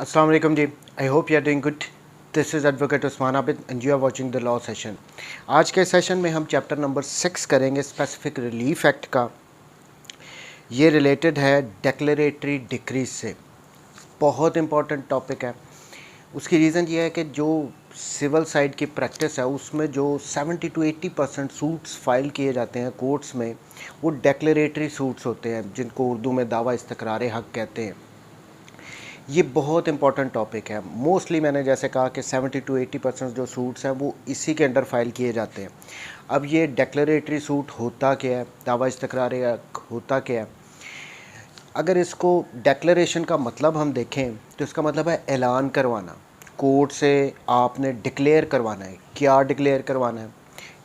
अस्सलाम वालेकुम जी। I hope you are doing good. This is advocate Usman Abid and you are watching the law session. आज के session में हम चैप्टर नंबर 6 करेंगे स्पेसिफिक रिलीफ एक्ट का। ये रिलेटेड है डेक्लेरेटरी डिक्रीज से। बहुत इंपॉर्टेंट टॉपिक है। उसकी रीज़न ये है कि जो सिविल साइड की प्रैक्टिस है उसमें जो 70 to 80% सूट्स फाइल किए जाते हैं कोर्ट्स में, वो डेक्लेरेटरी सूट्स होते हैं, जिनको उर्दू में दावा इस्तकरार हक़ कहते हैं। ये बहुत इंपॉर्टेंट टॉपिक है। मोस्टली मैंने जैसे कहा कि 70 to 80% जो सूट्स हैं वो इसी के अंडर फाइल किए जाते हैं। अब ये डेक्लेरेटरी सूट होता क्या है, दावा इस्तकरार हक़ होता क्या है? अगर इसको डेक्लेरेशन का मतलब हम देखें तो इसका मतलब है ऐलान करवाना। कोर्ट से आपने डिक्लेयर करवाना है। क्या डिक्लेयर करवाना है?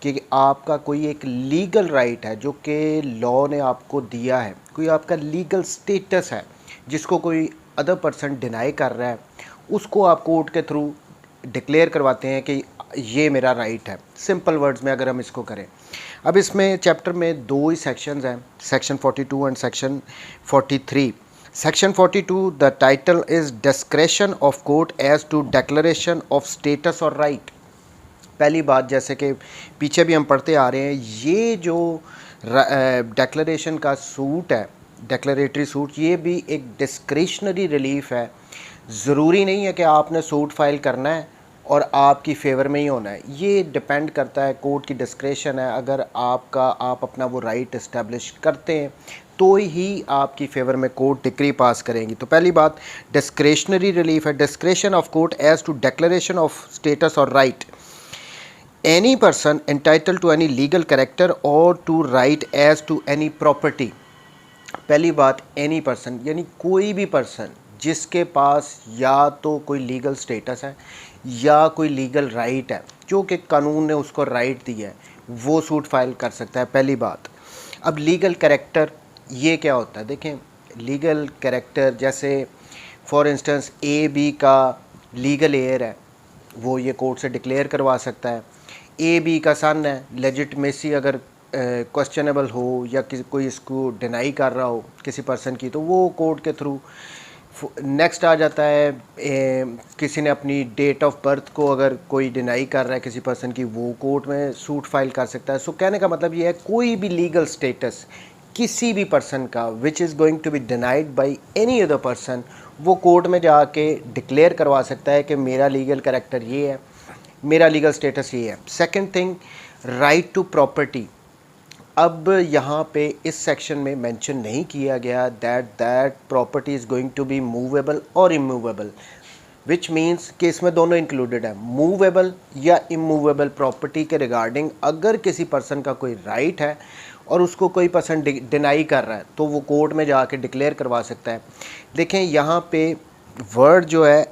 कि आपका कोई एक लीगल राइट है जो कि लॉ ने आपको दिया है, कोई आपका लीगल स्टेटस है जिसको कोई अदर पर्सन डिनाई कर रहा है, उसको आप कोर्ट के थ्रू डिक्लेयर करवाते हैं कि ये मेरा राइट है। सिंपल वर्ड्स में अगर हम इसको करें, अब इसमें चैप्टर में दो ही सेक्शंस हैं, section 42 and section 43। Section 42 the title is discretion of court as to declaration of status or right. पहली बात, जैसे कि पीछे भी हम पढ़ते आ रहे हैं, ये जो डेक्लरेशन का सूट है, डेक्लरेटरी सूट, ये भी एक डिस्क्रिशनरी रिलीफ है। ज़रूरी नहीं है कि आपने सूट फाइल करना है और आपकी फ़ेवर में ही होना है। ये डिपेंड करता है, कोर्ट की डिस्क्रेशन है। अगर आप अपना वो राइट इस्टेब्लिश करते हैं तो ही आपकी फ़ेवर में कोर्ट डिक्री पास करेंगी। तो पहली बात डिस्क्रेशनरी रिलीफ है। Discretion of court as to declaration of status or right. Any person entitle to any legal character or to right as to any property. पहली बात, एनी पर्सन यानी कोई भी पर्सन जिसके पास या तो कोई लीगल स्टेटस है या कोई लीगल राइट है जो कि कानून ने उसको राइट दिया है, वो सूट फाइल कर सकता है। पहली बात। अब लीगल कैरेक्टर ये क्या होता है? देखें, लीगल कैरेक्टर जैसे फॉर इंस्टेंस ए बी का लीगल एयर है, वो ये कोर्ट से डिक्लेयर करवा सकता है। ए बी का सन है, लेजिटमेसी अगर क्वेश्चनेबल हो या कोई इसको डिनाई कर रहा हो किसी पर्सन की, तो वो कोर्ट के थ्रू। नेक्स्ट आ जाता है किसी ने अपनी डेट ऑफ बर्थ को अगर कोई डिनाई कर रहा है किसी पर्सन की, वो कोर्ट में सूट फाइल कर सकता है। सो कहने का मतलब ये है, कोई भी लीगल स्टेटस किसी भी पर्सन का which is going to be denied by any other person, वो कोर्ट में जाके डिक्लेयर करवा सकता है कि मेरा लीगल कैरेक्टर ये है, मेरा लीगल स्टेटस ये है। Second thing, right to property. अब यहाँ पे इस सेक्शन में मेंशन नहीं किया गया that property is going to be movable or immovable, which means कि इसमें दोनों इंक्लूडेड है। मूवेबल या इमूवेबल प्रॉपर्टी के रिगार्डिंग अगर किसी पर्सन का कोई राइट है और उसको कोई पर्सन डिनाई कर रहा है तो वो कोर्ट में जाके डिक्लेयर करवा सकता है। देखें यहाँ पे वर्ड जो है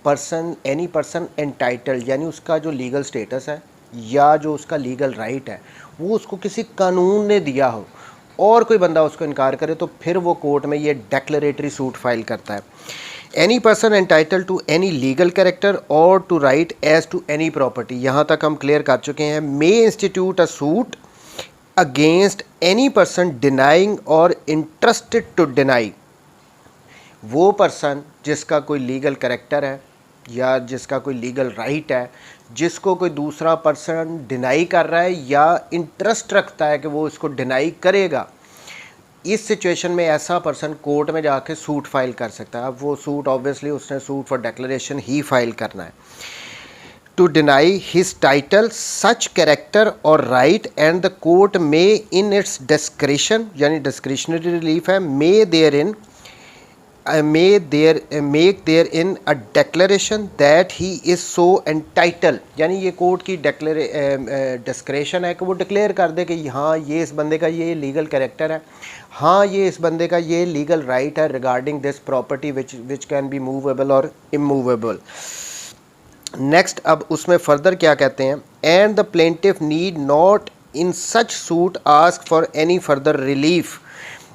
पर्सन, एनी पर्सन एंटाइटल्ड, यानी उसका जो लीगल स्टेटस है या जो उसका लीगल राइट है वो उसको किसी कानून ने दिया हो और कोई बंदा उसको इनकार करे तो फिर वो कोर्ट में ये डेक्लरेटरी सूट फाइल करता है। Any person entitled to any legal character or to right as to any property, यहाँ तक हम क्लियर कर चुके हैं। May institute a suit against any person denying or interested to deny. वो पर्सन जिसका कोई लीगल कैरेक्टर है या जिसका कोई लीगल राइट है, जिसको कोई दूसरा पर्सन डिनाई कर रहा है या इंटरेस्ट रखता है कि वो इसको डिनाई करेगा, इस सिचुएशन में ऐसा पर्सन कोर्ट में जाके सूट फाइल कर सकता है। अब वो सूट ऑब्वियसली उसने सूट फॉर डिक्लेरेशन ही फाइल करना है। To deny his title such character or right and the court may in its discretion, यानी डिस्क्रिशनरी रिलीफ है, may there in make there in a declaration that he is so entitled, यानी ये court की discretion है कि वो declare कर दे कि हाँ ये इस बंदे का ये लीगल कैरेक्टर है, हाँ ये इस बंदे का ये लीगल राइट है regarding this property which can be movable or immovable. Next, अब उसमें फर्दर क्या कहते हैं, and the plaintiff need not in such suit ask for any further relief.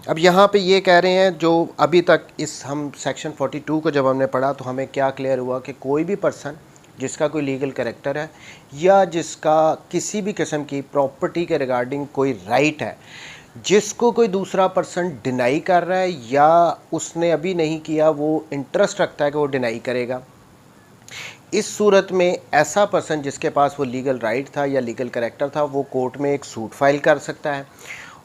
अब यहाँ पे ये कह रहे हैं, जो अभी तक इस हम सेक्शन 42 को जब हमने पढ़ा तो हमें क्या क्लियर हुआ कि कोई भी पर्सन जिसका कोई लीगल कैरेक्टर है या जिसका किसी भी किस्म की प्रॉपर्टी के रिगार्डिंग कोई राइट है, जिसको कोई दूसरा पर्सन डिनाई कर रहा है या उसने अभी नहीं किया, वो इंटरेस्ट रखता है कि वो डिनाई करेगा, इस सूरत में ऐसा पर्सन जिसके पास वो लीगल राइट था या लीगल करेक्टर था, वो कोर्ट में एक सूट फाइल कर सकता है।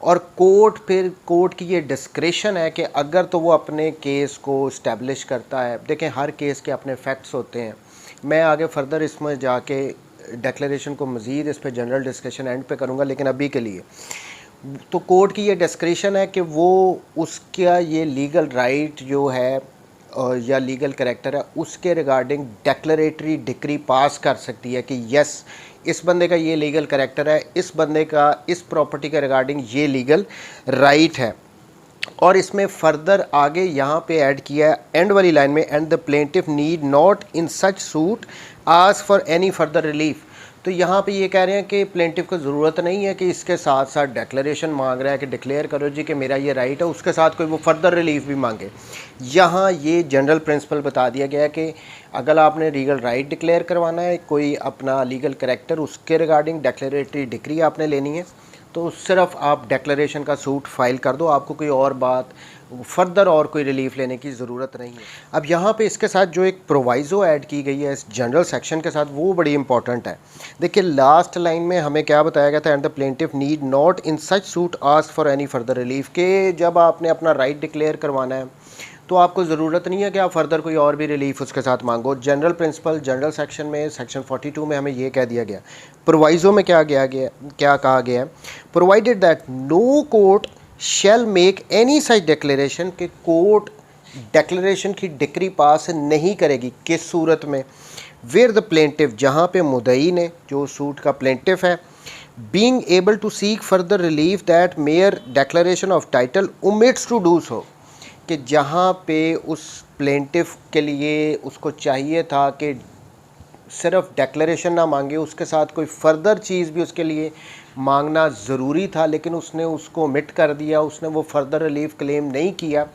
और कोर्ट की ये डिस्क्रेशन है कि अगर तो वो अपने केस को इस्टेब्लिश करता है। देखें, हर केस के अपने फैक्ट्स होते हैं। मैं आगे फर्दर इसमें जाके डिक्लेरेशन को मज़ीद इस पर जनरल डिस्कशन एंड पे करूँगा, लेकिन अभी के लिए तो कोर्ट की ये डिस्क्रेशन है कि वो उसका ये लीगल राइट जो है या लीगल करेक्टर है, उसके रिगार्डिंग डेक्लरेटरी डिक्री पास कर सकती है कि यस, इस बंदे का ये लीगल करेक्टर है, इस बंदे का इस प्रॉपर्टी के रिगार्डिंग ये लीगल राइट है। और इसमें फर्दर आगे यहाँ पे ऐड किया है एंड वाली लाइन में, and the plaintiff need not in such suit ask for any further relief. तो यहाँ पे ये कह रहे हैं कि प्लेंटिफ को ज़रूरत नहीं है कि इसके साथ साथ डेक्लरेशन मांग रहा है कि डिक्लेयर करो जी कि मेरा ये राइट है, उसके साथ कोई वो फर्दर रिलीफ भी मांगे। यहाँ ये जनरल प्रिंसिपल बता दिया गया है कि अगर आपने लीगल राइट डिक्लेयर करवाना है, कोई अपना लीगल करेक्टर, उसके रिगार्डिंग डेक्लरेटरी डिक्री आपने लेनी है, तो सिर्फ आप डेक्लरेशन का सूट फाइल कर दो, आपको कोई और बात फर्दर और कोई रिलीफ लेने की ज़रूरत नहीं है। अब यहाँ पे इसके साथ जो एक प्रोवाइज़ो ऐड की गई है इस जनरल सेक्शन के साथ, वो बड़ी इंपॉर्टेंट है। देखिए, लास्ट लाइन में हमें क्या बताया गया था, and the plaintiff need not in such suit ask for any further relief, के जब आपने अपना राइट डिक्लेयर करवाना है तो आपको ज़रूरत नहीं है कि आप फर्दर कोई और भी रिलीफ उसके साथ मांगो। जनरल प्रिंसिपल जनरल सेक्शन में सेक्शन 42 में हमें ये कह दिया गया। प्रोवाइज़ो में क्या कहा गया है, provided that no court shall make any such declaration, कि कोर्ट डिक्लेरेशन की डिक्री पास नहीं करेगी। किस सूरत में, वेयर द प्लेंटिफ, जहाँ पे मुद्दई ने, जो सूट का प्लेंटिफ है, being able to seek further relief that mere declaration of title omits to do so, कि जहाँ पे उस प्लेंटिफ के लिए उसको चाहिए था कि सिर्फ डेक्लरेशन ना मांगे, उसके साथ कोई फर्दर चीज़ भी उसके लिए मांगना ज़रूरी था, लेकिन उसने उसको ओमिट कर दिया, उसने वो फर्दर रिलीफ क्लेम नहीं किया,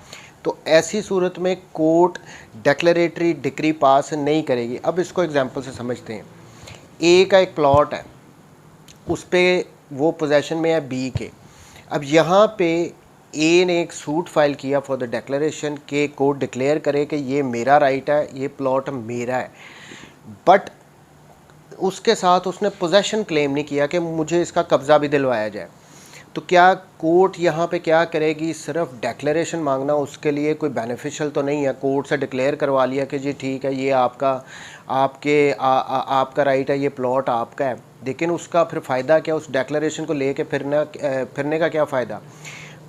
तो ऐसी सूरत में कोर्ट डेक्लरेटरी डिक्री पास नहीं करेगी। अब इसको एग्जांपल से समझते हैं। ए का एक प्लॉट है, उस पर वो पोजेसन में है बी के। अब यहाँ पे ए ने एक सूट फाइल किया फॉर द डिक्लेरेशन के कोर्ट डिक्लेयर करे कि ये मेरा राइट है, ये प्लॉट मेरा है, बट उसके साथ उसने पोजेसन क्लेम नहीं किया कि मुझे इसका कब्ज़ा भी दिलवाया जाए। तो क्या कोर्ट यहाँ पे क्या करेगी, सिर्फ डिक्लेरेशन मांगना उसके लिए कोई बेनिफिशियल तो नहीं है। कोर्ट से डिक्लेयर करवा लिया कि जी ठीक है, ये आपका राइट है, ये प्लॉट आपका है, लेकिन उसका फिर फ़ायदा क्या, उस डिक्लेरेशन को लेके फिरने का क्या फ़ायदा।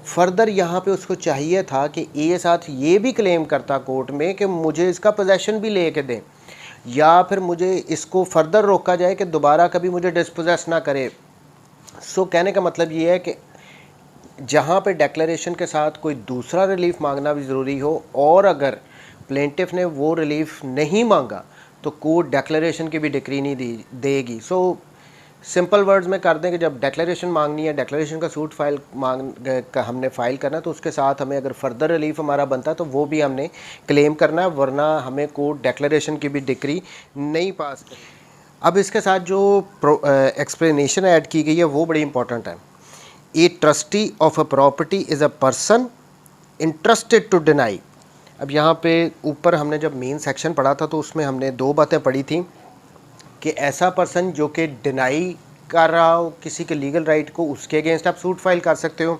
फर्दर यहाँ पे उसको चाहिए था कि ए साथ ये भी क्लेम करता कोर्ट में कि मुझे इसका पोजेसन भी ले के दें, या फिर मुझे इसको फर्दर रोका जाए कि दोबारा कभी मुझे डिस्पोजेस ना करे। सो कहने का मतलब ये है कि जहाँ पे डिक्लेरेशन के साथ कोई दूसरा रिलीफ मांगना भी ज़रूरी हो, और अगर प्लेंटिफ ने वो रिलीफ नहीं मांगा तो कोर्ट डिक्लेरेशन की भी डिक्री नहीं देगी। सो सिंपल वर्ड्स में कर दें कि जब डिक्लेरेशन मांगनी है, डिक्लेरेशन का सूट हमने फ़ाइल करना है, तो उसके साथ हमें अगर फर्दर रिलीफ हमारा बनता है तो वो भी हमने क्लेम करना है, वरना हमें कोर्ट डिक्लेरेशन की भी डिक्री नहीं पास करेगी। अब इसके साथ जो एक्सप्लेनेशन ऐड की गई है वो बड़ी इंपॉर्टेंट है। A trustee of a property is a person interested to deny. अब यहाँ पे ऊपर हमने जब मेन सेक्शन पढ़ा था तो उसमें हमने दो बातें पढ़ी थी कि ऐसा पर्सन जो कि डिनाई कर रहा हो किसी के लीगल राइट को, उसके अगेंस्ट आप सूट फाइल कर सकते हो,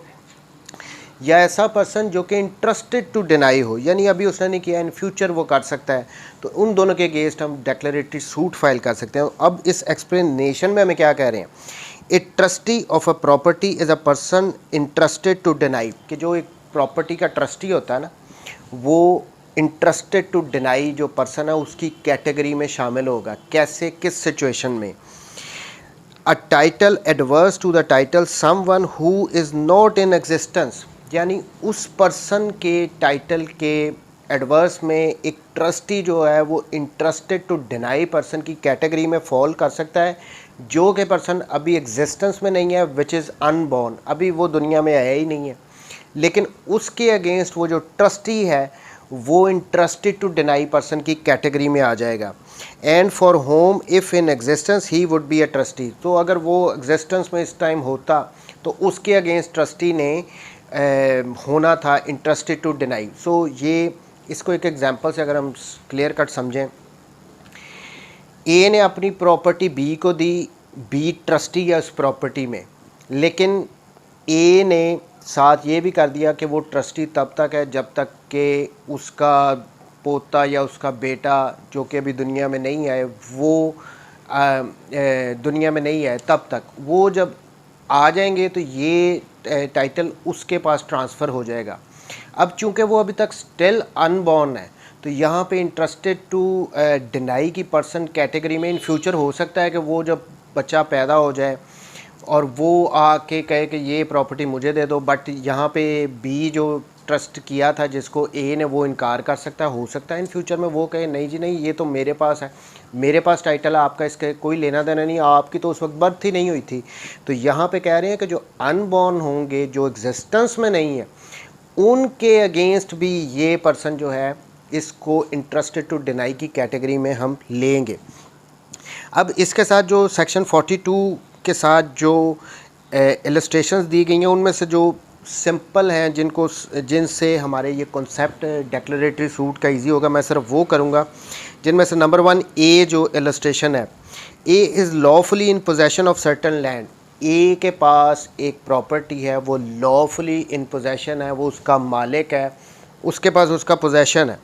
या ऐसा पर्सन जो कि इंटरेस्टेड टू डिनाई हो, यानी अभी उसने नहीं किया, इन फ्यूचर वो कर सकता है, तो उन दोनों के अगेंस्ट हम डेक्लरेटरी सूट फाइल कर सकते हैं। अब इस एक्सप्लेनेशन में हमें क्या कह रहे हैं, A trustee of a property is a person interested to deny, कि जो एक प्रॉपर्टी का ट्रस्टी होता है ना, वो इंटरेस्टेड टू डिनाई जो पर्सन है उसकी कैटेगरी में शामिल होगा। कैसे, किस सिचुएशन में, a title adverse to the title someone who is not in existence, यानी उस पर्सन के टाइटल के एडवर्स में एक ट्रस्टी जो है वो इंटरेस्टेड टू डिनाई पर्सन की कैटेगरी में फॉल कर सकता है, जो कि पर्सन अभी एग्जिस्टेंस में नहीं है, विच इज़ अनबॉर्न, अभी वो दुनिया में आया ही नहीं है, लेकिन उसके अगेंस्ट वो जो ट्रस्टी है वो इंटरेस्टेड टू डिनाई पर्सन की कैटेगरी में आ जाएगा। And for whom if in existence he would be a trustee, तो अगर वो एग्जिस्टेंस में इस टाइम होता तो उसके अगेंस्ट ट्रस्टी ने होना था इंटरेस्टेड टू डिनाई। सो ये इसको एक एग्जांपल से अगर हम क्लियर कट समझें, ए ने अपनी प्रॉपर्टी बी को दी, बी ट्रस्टी है उस प्रॉपर्टी में, लेकिन ए ने साथ ये भी कर दिया कि वो ट्रस्टी तब तक है जब तक कि उसका पोता या उसका बेटा जो कि अभी दुनिया में नहीं आए, वो दुनिया में नहीं आए तब तक, वो जब आ जाएंगे तो ये टाइटल उसके पास ट्रांसफ़र हो जाएगा। अब चूंकि वो अभी तक स्टिल अनबॉर्न है, तो यहाँ पे इंटरेस्टेड टू डिनाई की पर्सन कैटेगरी में इन फ्यूचर हो सकता है कि वो जब बच्चा पैदा हो जाए और वो आके कहे कि ये प्रॉपर्टी मुझे दे दो, बट यहाँ पे बी जो ट्रस्ट किया था जिसको ए ने, वो इनकार कर सकता है। हो सकता है इन फ्यूचर में वो कहे नहीं जी नहीं, ये तो मेरे पास है, मेरे पास टाइटल है, आपका इसके कोई लेना देना नहीं, आपकी तो उस वक्त बर्थ ही नहीं हुई थी। तो यहाँ पे कह रहे हैं कि जो अनबॉर्न होंगे, जो एग्जिस्टेंस में नहीं है, उनके अगेंस्ट भी ये पर्सन जो है इसको इंटरेस्टेड टू डिनाई की कैटेगरी में हम लेंगे। अब इसके साथ जो सेक्शन 42 के साथ जो इलस्ट्रेशंस दी गई हैं, उनमें से जो सिंपल हैं जिनसे हमारे ये कॉन्सेप्ट डेक्लरेटरी सूट का इजी होगा, मैं सिर्फ वो करूँगा। जिनमें से नंबर 1 ए जो इलस्ट्रेशन है, A is lawfully in possession of certain land. A के पास एक प्रॉपर्टी है, वो लॉफुली इन पोजेशन है, वो उसका मालिक है, उसके पास उसका पोजेशन है।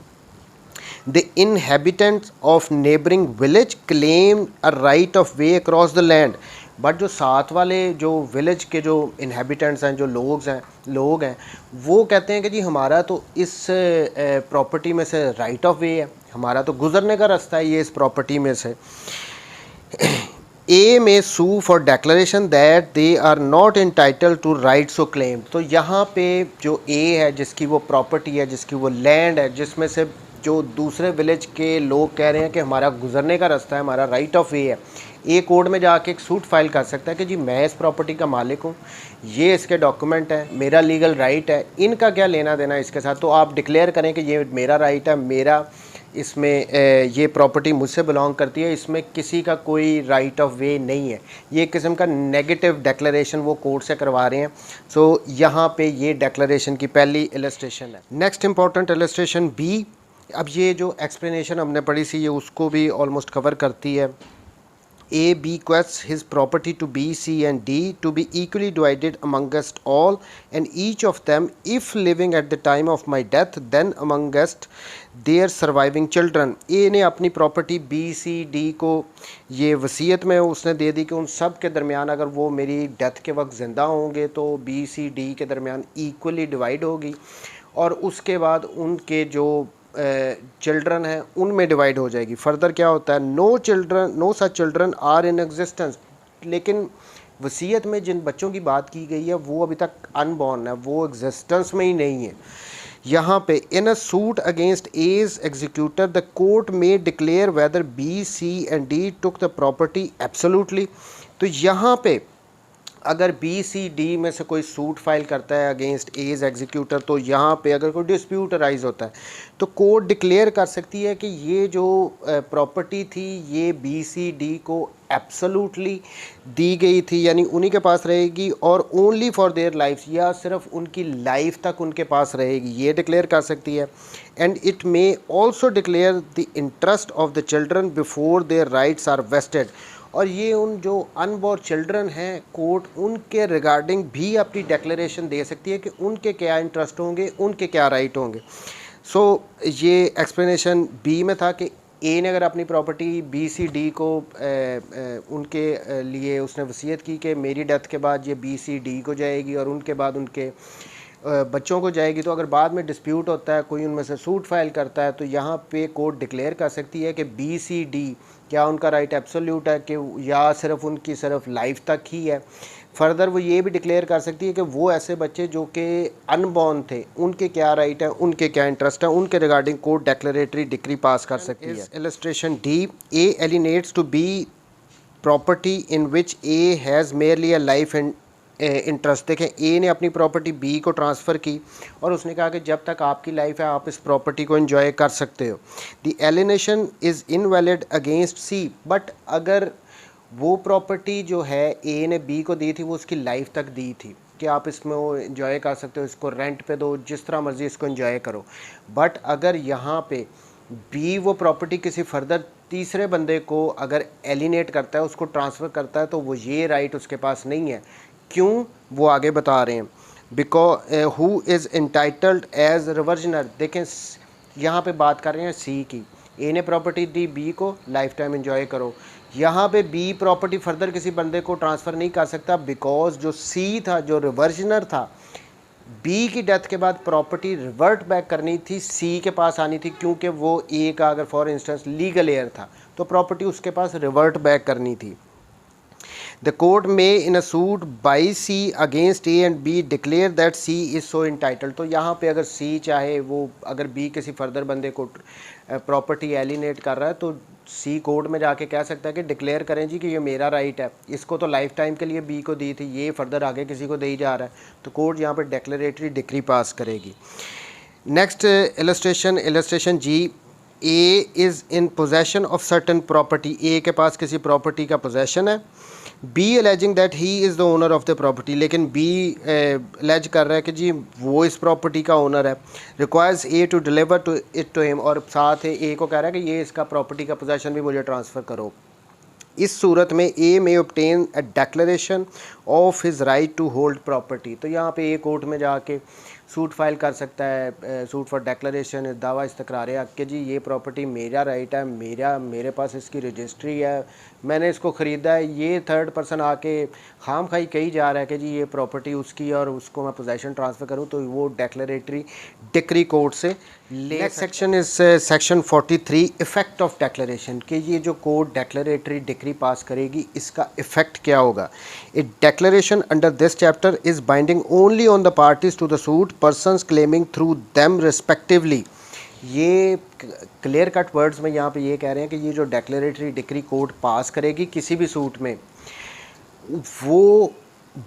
The inhabitants of neighboring village claim a right of way across the land, but जो साथ वाले जो विलेज के जो इनहेबिटेंट्स हैं, जो लोग हैं, वो कहते हैं कि जी हमारा तो इस प्रॉपर्टी में से राइट ऑफ वे है, हमारा तो गुजरने का रास्ता है ये इस प्रॉपर्टी में से। A may sue for declaration that they are not entitled to rights of claim. तो यहाँ पे जो ए है, जिसकी वो प्रॉपर्टी है, जिसकी वो लैंड है, जिसमें से जो दूसरे विलेज के लोग कह रहे हैं कि हमारा गुजरने का रास्ता है, हमारा राइट ऑफ वे है, ए कोर्ट में जाके एक सूट फाइल कर सकता है कि जी मैं इस प्रॉपर्टी का मालिक हूँ, ये इसके डॉक्यूमेंट है, मेरा लीगल राइट है, इनका क्या लेना देना इसके साथ। तो आप डिक्लेयर करें कि ये मेरा राइट है, मेरा इसमें ये प्रॉपर्टी मुझसे बिलोंग करती है, इसमें किसी का कोई राइट ऑफ वे नहीं है। ये एक किस्म का नेगेटिव डेक्लरेशन वो कोर्ट से करवा रहे हैं। सो यहाँ पे ये डेक्लरेशन की पहली इलस्ट्रेशन है। Next important illustration B. अब ये जो एक्सप्लेनेशन हमने पढ़ी सी, ये उसको भी ऑलमोस्ट कवर करती है। A bequeaths his property to B, C and D to be equally divided amongst all and each of them if living at the time of my death, then amongst their surviving children। A ने अपनी property B, C, D को ये वसीयत में उसने दे दी कि उन सब के दरमियान, अगर वो मेरी डेथ के वक्त ज़िंदा होंगे तो B, C, D के दरमियान इक्वली डिवाइड होगी, और उसके बाद उनके जो चिल्ड्रन हैं उनमें डिवाइड हो जाएगी। फर्दर क्या होता है, no such children are in existence. लेकिन वसीयत में जिन बच्चों की बात की गई है वो अभी तक अनबॉर्न है, वो एग्जिस्टेंस में ही नहीं है। यहाँ पे in a suit against as executor the court में declare whether B, C and D took the property absolutely. तो यहाँ पे अगर बी, सी, डी में से कोई सूट फाइल करता है अगेंस्ट एज एग्जीक्यूटर, तो यहाँ पे अगर कोई डिस्प्यूट अराइज होता है तो कोर्ट डिक्लेयर कर सकती है कि ये जो प्रॉपर्टी थी ये बी, सी, डी को एब्सोल्युटली दी गई थी, यानी उन्हीं के पास रहेगी, और ओनली फॉर देयर लाइफ, या सिर्फ उनकी लाइफ तक उनके पास रहेगी, ये डिक्लेयर कर सकती है। And it may also declare the interest of the children before their rights are vested. और ये उन जो अनबॉर्न चिल्ड्रन हैं, कोर्ट उनके रिगार्डिंग भी अपनी डेक्लेरेशन दे सकती है कि उनके क्या इंटरेस्ट होंगे, उनके क्या राइट होंगे। सो ये एक्सप्लेनेशन बी में था कि ए ने अगर अपनी प्रॉपर्टी बी, सी, डी को उनके लिए उसने वसीयत की कि मेरी डेथ के बाद ये बी, सी, डी को जाएगी और उनके बाद उनके बच्चों को जाएगी। तो अगर बाद में डिस्प्यूट होता है, कोई उनमें से सूट फाइल करता है, तो यहाँ पे कोर्ट डिक्लेयर कर सकती है कि बी, सी, डी क्या उनका राइट एब्सोल्यूट है कि या सिर्फ उनकी सिर्फ लाइफ तक ही है। फर्दर वो ये भी डिक्लेयर कर सकती है कि वो ऐसे बच्चे जो कि अनबॉर्न थे उनके क्या राइट है, उनके क्या इंटरेस्ट है, उनके regarding court declaratory decree pass कर सकती है। Illustration D. A alienates to B property in which A has merely a life and interest. देखें, ए ने अपनी प्रॉपर्टी बी को ट्रांसफ़र की और उसने कहा कि जब तक आपकी लाइफ है आप इस प्रॉपर्टी को एंजॉय कर सकते हो। The alienation is invalid against C. But अगर वो प्रॉपर्टी जो है ए ने बी को दी थी वो उसकी लाइफ तक दी थी कि आप इसमें वो इन्जॉय कर सकते हो, इसको रेंट पे दो, जिस तरह मर्ज़ी इसको इन्जॉय करो। बट अगर यहाँ पे बी वो प्रॉपर्टी किसी फर्दर तीसरे बंदे को अगर एलिनेट करता है, उसको ट्रांसफ़र करता है, तो वो ये राइट उसके पास नहीं है। क्यों, वो आगे बता रहे हैं। Because who is entitled as reversioner. देखें यहाँ पे बात कर रहे हैं सी की। ए ने प्रॉपर्टी दी बी को, लाइफ टाइम एंजॉय करो। यहाँ पे बी प्रॉपर्टी फर्दर किसी बंदे को ट्रांसफ़र नहीं कर सकता, बिकॉज जो सी था, जो रिवर्जनर था, बी की डेथ के बाद प्रॉपर्टी रिवर्ट बैक करनी थी, सी के पास आनी थी, क्योंकि वो ए का अगर फॉर इंस्टेंस लीगल एयर था तो प्रॉपर्टी उसके पास रिवर्ट बैक करनी थी। The court may in a suit by C against A and B declare that C is so entitled। तो यहाँ पे अगर C चाहे वो अगर B किसी फर्दर बंदे को प्रॉपर्टी एलिनेट कर रहा है तो C कोर्ट में जाके कह सकता है कि डिक्लेयर करें जी कि ये मेरा राइट है, इसको तो लाइफ टाइम के लिए B को दी थी, ये फर्दर आगे किसी को दे ही जा रहा है, तो कोर्ट यहाँ पे डिक्लेरेटरी डिक्री पास करेगी। Next illustration G. A is in possession of certain property. A के पास किसी प्रॉपर्टी का पोजेशन है। B alleging that he is the owner of the property. लेकिन बी एलेज कर रहा है कि जी वो इस प्रॉपर्टी का ओनर है। Requires A to deliver to it to him, और साथ है ए को कह रहा है कि ये इसका प्रॉपर्टी का पोजेशन भी मुझे ट्रांसफ़र करो। इस सूरत में A may obtain a declaration of his right to hold property. तो यहाँ पे ए कोर्ट में जाके सूट फाइल कर सकता है, सूट फॉर डिक्लेरेशन, दावा इस्तकरार हक़ कि जी ये प्रॉपर्टी मेरा राइट है, मेरे पास इसकी रजिस्ट्री है, मैंने इसको ख़रीदा है। ये थर्ड पर्सन आके खाम खाई कही जा रहा है कि जी ये प्रॉपर्टी उसकी और उसको मैं पोजेशन ट्रांसफ़र करूँ, तो वो डिक्लेरेटरी डिक्री कोर्ट से ले। Next section is section 43 effect of declaration, कि ये जो कोर्ट डिक्लेरेटरी डिक्री पास करेगी इसका इफ़ेक्ट क्या होगा। A declaration under this chapter is binding only on the parties to the suit persons claiming through them respectively. ये clear cut words में यहाँ पे ये कह रहे हैं कि ये जो डिक्लेरेटरी डिक्री कोर्ट पास करेगी किसी भी सूट में, वो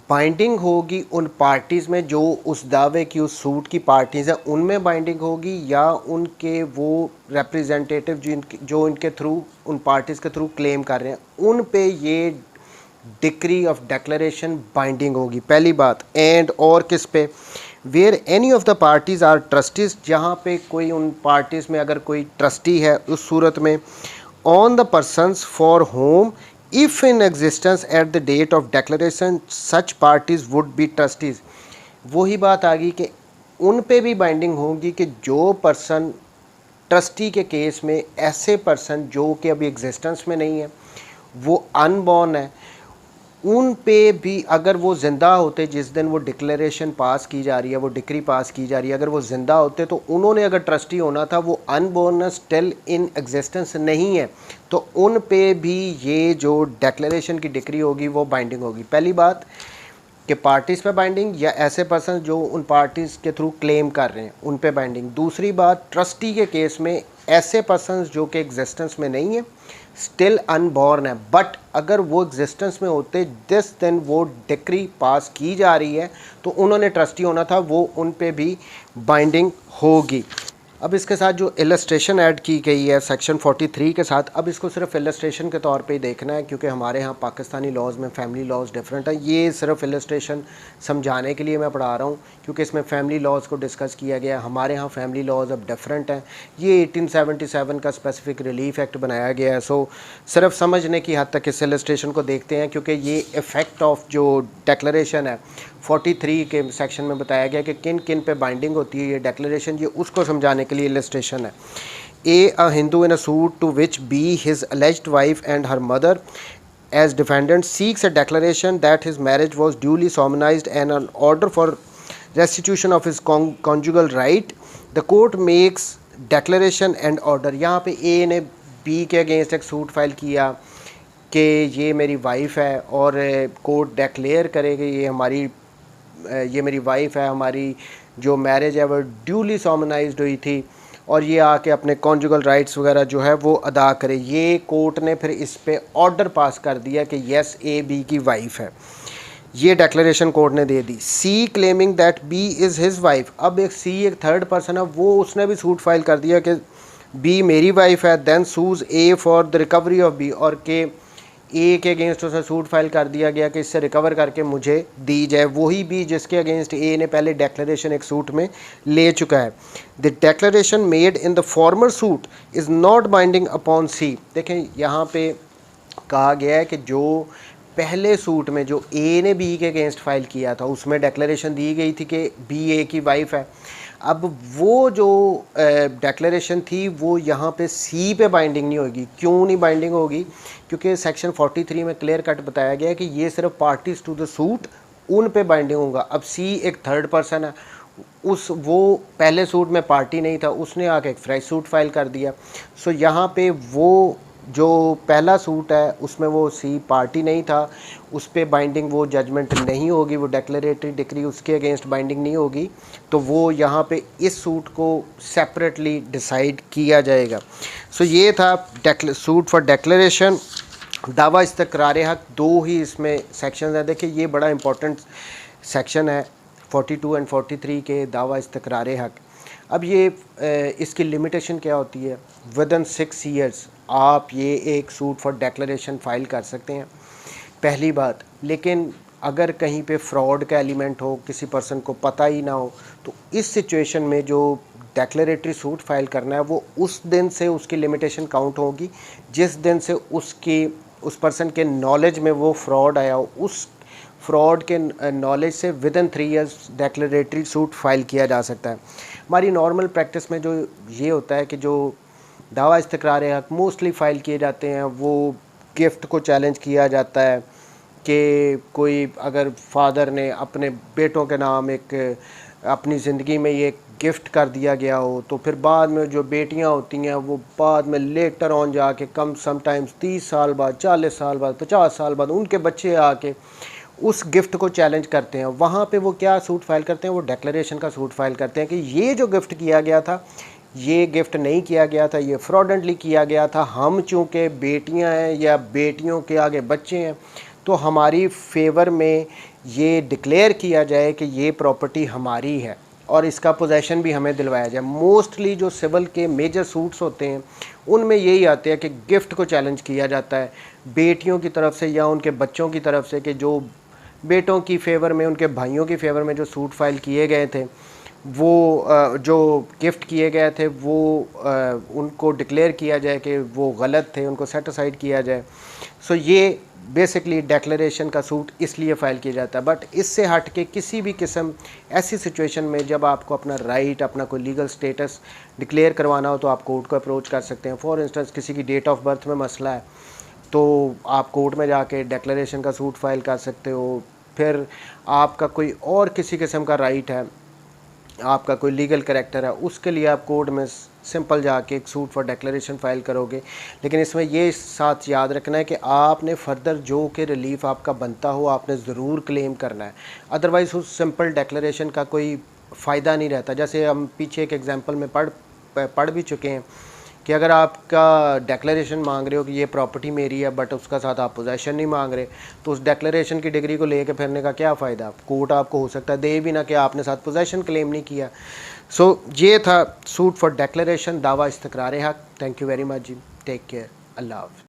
बाइंडिंग होगी उन पार्टीज़ में जो उस दावे की उस सूट की पार्टीज़ हैं, उनमें बाइंडिंग होगी, या उनके वो रिप्रेजेंटेटिव जो इनके थ्रू उन पार्टीज़ के थ्रू क्लेम कर रहे हैं उन पे ये डिक्री ऑफ डिक्लेरेशन बाइंडिंग होगी। पहली बात। एंड और किस पे, where any of the parties are trustees, जहाँ पे कोई उन पार्टीज़ में अगर कोई ट्रस्टी है उस सूरत में, on the persons for whom if in existence at the date of declaration such parties would be trustees. वही बात आ गई कि उन पे भी बाइंडिंग होगी कि जो पर्सन ट्रस्टी के केस में, ऐसे पर्सन जो कि अभी एग्जिस्टेंस में नहीं है, वो अनबॉर्न है, उन पे भी अगर वो ज़िंदा होते जिस दिन वो डिक्लेरेशन पास की जा रही है, वो डिक्री पास की जा रही है, अगर वो ज़िंदा होते तो उन्होंने अगर ट्रस्टी होना था, वो अनबॉर्न स्टिल इन एग्जिस्टेंस नहीं है, तो उन पे भी ये जो डिक्लेरेशन की डिक्री होगी वो बाइंडिंग होगी। पहली बात कि पार्टीज़ पे बाइंडिंग, या ऐसे पर्सन जो उन पार्टीज़ के थ्रू क्लेम कर रहे हैं उन पे बाइंडिंग। दूसरी बात, ट्रस्टी के केस में ऐसे पर्सन जो कि एग्जिस्टेंस में नहीं है, स्टिल अनबॉर्न है, बट अगर वो एग्जिस्टेंस में होते जिस दिन वो डिक्री पास की जा रही है तो उन्होंने ट्रस्टी होना था, वो उन पे भी बाइंडिंग होगी। अब इसके साथ जो इलस्ट्रेशन ऐड की गई है सेक्शन 43 के साथ, अब इसको सिर्फ इलस्ट्रेशन के तौर पे ही देखना है, क्योंकि हमारे यहाँ पाकिस्तानी लॉज में फैमिली लॉज डिफरेंट है। ये सिर्फ इलस्ट्रेशन समझाने के लिए मैं पढ़ा रहा हूँ, क्योंकि इसमें फैमिली लॉज को डिस्कस किया गया है। हमारे यहाँ फैमिली लॉज अब डिफरेंट हैं। ये 1877 का स्पेसिफिक रिलीफ एक्ट बनाया गया है। सो सिर्फ समझने की हद तक इस इलस्ट्रेशन को देखते हैं, क्योंकि ये इफ़ेक्ट ऑफ जो डिक्लेरेशन है 43 के सेक्शन में बताया गया कि किन किन पे बाइंडिंग होती है ये डिक्लेरेशन, ये उसको समझाने के लिए इलस्ट्रेशन है। A Hindu in a suit to which B his alleged wife and her mother as defendant seeks a declaration that his marriage was duly solemnized and an order for restitution of his conjugal right, the court makes declaration and order। यहाँ पे ए ने B के against एक suit file किया कि ये मेरी wife है, और कोर्ट डिक्लेयर करेगी ये मेरी वाइफ है, हमारी जो मैरिज है वो ड्यूली सोमनाइज्ड हुई थी, और ये आके अपने कॉन्जुगल राइट्स वगैरह जो है वो अदा करे। ये कोर्ट ने फिर इस पे ऑर्डर पास कर दिया कि यस ए बी की वाइफ है, ये डिक्लेरेशन कोर्ट ने दे दी। C claiming that B is his wife, अब एक सी एक थर्ड पर्सन है, वो उसने भी सूट फाइल कर दिया कि बी मेरी वाइफ है, then sues A for the recovery of B, और के ए के अगेंस्ट उसने सूट फाइल कर दिया गया कि इससे रिकवर करके मुझे दी जाए, वही बी जिसके अगेंस्ट ए ने पहले डेक्लरेशन एक सूट में ले चुका है। The declaration made in the former suit is not binding upon C. देखें यहाँ पे कहा गया है कि जो पहले सूट में जो ए ने बी के अगेंस्ट फाइल किया था उसमें डेक्लरेशन दी गई थी कि बी ए की वाइफ है। अब वो जो डेक्लरेशन थी वो यहाँ पे सी पे बाइंडिंग नहीं होगी। क्यों नहीं बाइंडिंग होगी? क्योंकि सेक्शन 43 में क्लियर कट बताया गया है कि ये सिर्फ पार्टीज टू द सूट उन पे बाइंडिंग होगा। अब सी एक थर्ड पर्सन है, वो पहले सूट में पार्टी नहीं था, उसने आके एक फ्रेश सूट फाइल कर दिया। सो यहाँ पे वो जो पहला सूट है उसमें वो सी पार्टी नहीं था, उस पर बाइंडिंग वो जजमेंट नहीं होगी, वो डेक्लरेटरी डिक्री उसके अगेंस्ट बाइंडिंग नहीं होगी। तो वो यहाँ पे इस सूट को सेपरेटली डिसाइड किया जाएगा। सो ये था सूट फॉर डेक्लरेशन। दावा इस्तकरार हक, दो ही इसमें सेक्शन हैं। देखिए ये बड़ा इंपॉर्टेंट सेक्शन है 42 एंड 43 के दावा इस्तकरार हक। अब ये इसकी लिमिटेशन क्या होती है? विदिन 6 ईयर्स आप ये एक सूट फॉर डेक्लरेशन फ़ाइल कर सकते हैं, पहली बात। लेकिन अगर कहीं पे फ्रॉड का एलिमेंट हो, किसी पर्सन को पता ही ना हो, तो इस सिचुएशन में जो डेक्लरेटरी सूट फाइल करना है वो उस दिन से उसकी लिमिटेशन काउंट होगी जिस दिन से उस पर्सन के नॉलेज में वो फ्रॉड आया हो। उस फ्रॉड के नॉलेज से within 3 years declaratory suit file किया जा सकता है। हमारी नॉर्मल प्रैक्टिस में जो ये होता है कि जो दावा इस्तकरार हक मोस्टली फ़ाइल किए जाते हैं वो गिफ्ट को चैलेंज किया जाता है कि कोई अगर फादर ने अपने बेटों के नाम एक अपनी ज़िंदगी में ये गिफ्ट कर दिया गया हो, तो फिर बाद में जो बेटियां होती हैं वो बाद में लेटर ऑन जाके कम समटाइम्स 30 साल बाद, 40 साल बाद, 50 साल बाद उनके बच्चे आके उस गिफ्ट को चैलेंज करते हैं। वहाँ पे वो क्या सूट फाइल करते हैं? वो डेक्लरेशन का सूट फाइल करते हैं कि ये जो गिफ्ट किया गया था ये गिफ्ट नहीं किया गया था, ये फ्रॉडेंटली किया गया था। हम चूँकि बेटियां हैं या बेटियों के आगे बच्चे हैं तो हमारी फेवर में ये डिक्लेयर किया जाए कि ये प्रॉपर्टी हमारी है और इसका पोजेसन भी हमें दिलवाया जाए। मोस्टली जो सिविल के मेजर सूट्स होते हैं उनमें यही आते हैं कि गिफ्ट को चैलेंज किया जाता है बेटियों की तरफ से या उनके बच्चों की तरफ से, कि जो बेटों की फेवर में, उनके भाइयों की फेवर में जो सूट फाइल किए गए थे, वो जो गिफ्ट किए गए थे वो उनको डिक्लेयर किया जाए कि वो गलत थे, उनको सेट असाइड किया जाए। सो ये बेसिकली डेक्लरेशन का सूट इसलिए फ़ाइल किया जाता है। बट इससे हट के किसी भी किस्म ऐसी सिचुएशन में जब आपको अपना राइट, अपना कोई लीगल स्टेटस डिक्लेयर करवाना हो तो आप कोर्ट को अप्रोच कर सकते हैं। फॉर इंस्टेंस किसी की डेट ऑफ बर्थ में मसला है तो आप कोर्ट में जाके डेक्लरेशन का सूट फाइल कर सकते हो। फिर आपका कोई और किसी किस्म का राइट है, आपका कोई लीगल करैक्टर है, उसके लिए आप कोर्ट में सिंपल जाके एक सूट फॉर डेक्लरेशन फाइल करोगे। लेकिन इसमें ये साथ याद रखना है कि आपने फर्दर जो कि रिलीफ आपका बनता हो आपने ज़रूर क्लेम करना है, अदरवाइज़ उस सिंपल डेक्लरेशन का कोई फ़ायदा नहीं रहता। जैसे हम पीछे एक एग्जांपल में पढ़ भी चुके हैं कि अगर आपका डेक्लरेशन मांग रहे हो कि ये प्रॉपर्टी मेरी है बट उसका साथ आप पोजेसन नहीं मांग रहे, तो उस डेक्लरेशन की डिग्री को लेके फिरने का क्या फ़ायदा? कोर्ट आपको हो सकता है दे भी ना कि आपने साथ पोजेसन क्लेम नहीं किया। सो ये था सूट फॉर डेक्लरेशन, दावा इस्तकरार हक। थैंक यू वेरी मच जी, टेक केयर, अल्लाह हाफ़िज़।